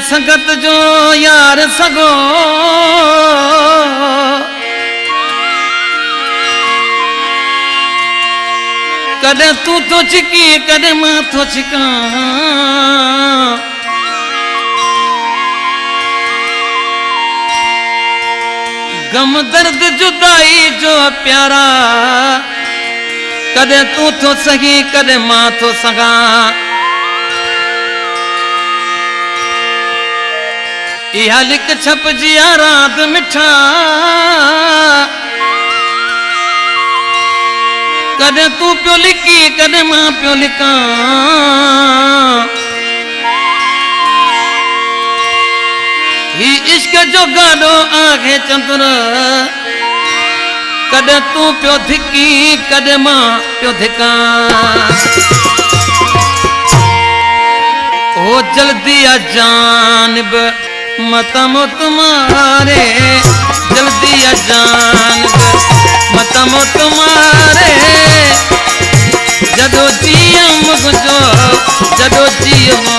संगत जो यार सगो कदे तू तो चिकी कदे मां तो चिका गम दर्द जुदाई जो प्यारा कदे तू तो सही कदे मां तो सगा इहा लिख छप जिया रात मिठा कदे तू पियो लिखी कदे मां पियो लिखा ही इश्क जो गाड़ो आगे चंद्र कदे तू पियो धिकी कदे मां पियो धिका ओ जल्दी आ जानब मतम तुम्हारे जल्दी आ जानब मतम तुम्हारे जदो जियम गुजो जदो जियमो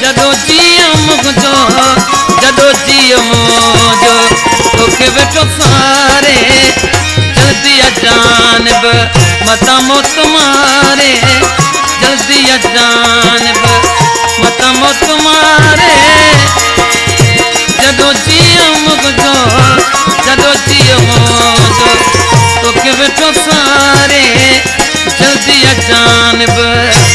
जदो जियम गुजो जदो जियमो जो तोखे बैठो सारे जल्दी आ जानब मतम तुम्हारे जल्दी आ जानब मतम तुम्हारे जदो जियम गुजो जदो जियमो जो तोखे बैठो सारे जल्दी आ जानब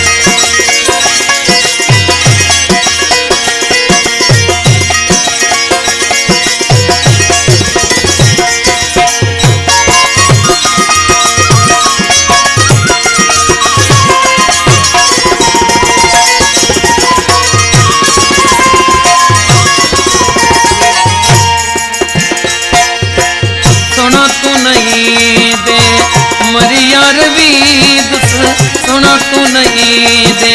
सुना तू नहीं दे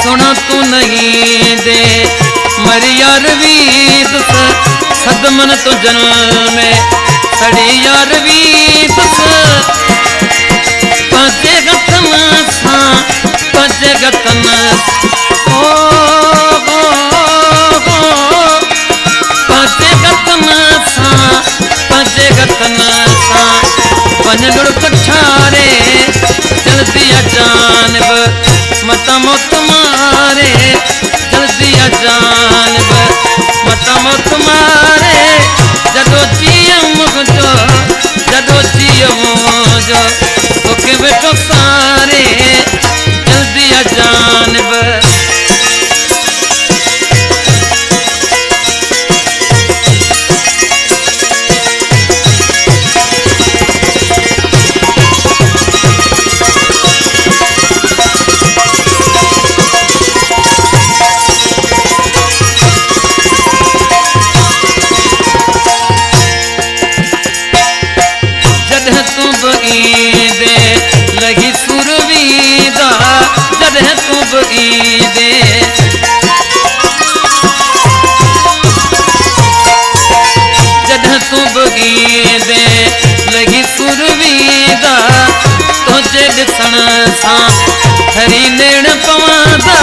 सुना तू नहीं दे मरी यार वीद सदमन तो जन्म में सड़ी यार वीद पांचे गतन सा पांचे गतन पांचे गतन सा पांचे गतन सा पंजड़ कठारे जल्दी आ जानब मतम तुम्हारे जल्दी आ जानब मतम तुम्हारे जदो जियम जो जदो जियमो जो तोखे बैठो सारे जल्दी आ जानब लगी सुरवीदा जदह तू बगीदे जदह तू बगीदे लगी सुरवीदा तुझे दिसण सां हरी लेण पवांदा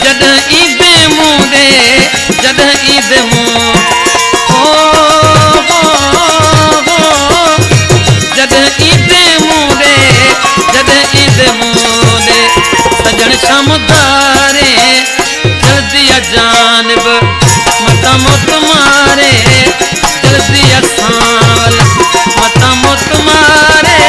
जदह ईदे मूंदे जदह ईदे मूं सजन समुदारे जल्दी आ जानब मतम तुम्हारे जल्दी आ सांवल मतम तुम्हारे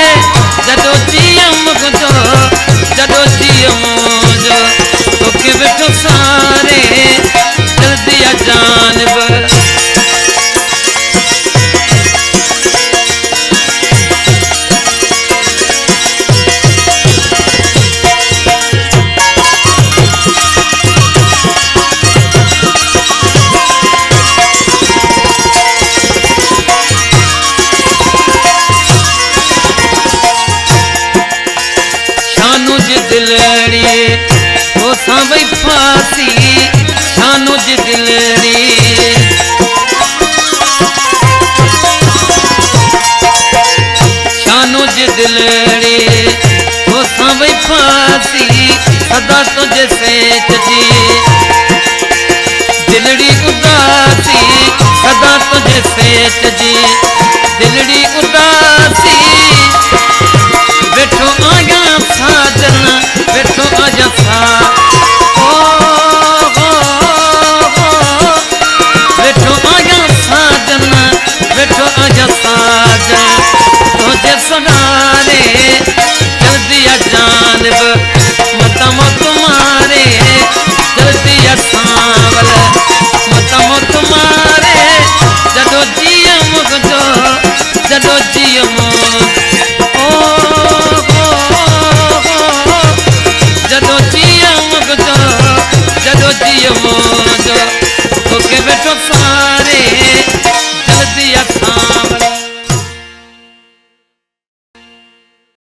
अनुज दिलड़ी हो सावई फांसी सदा तुझे सेठ जी दिलड़ी उदासी सदा तुझे सेठ जी दिलड़ी उदासी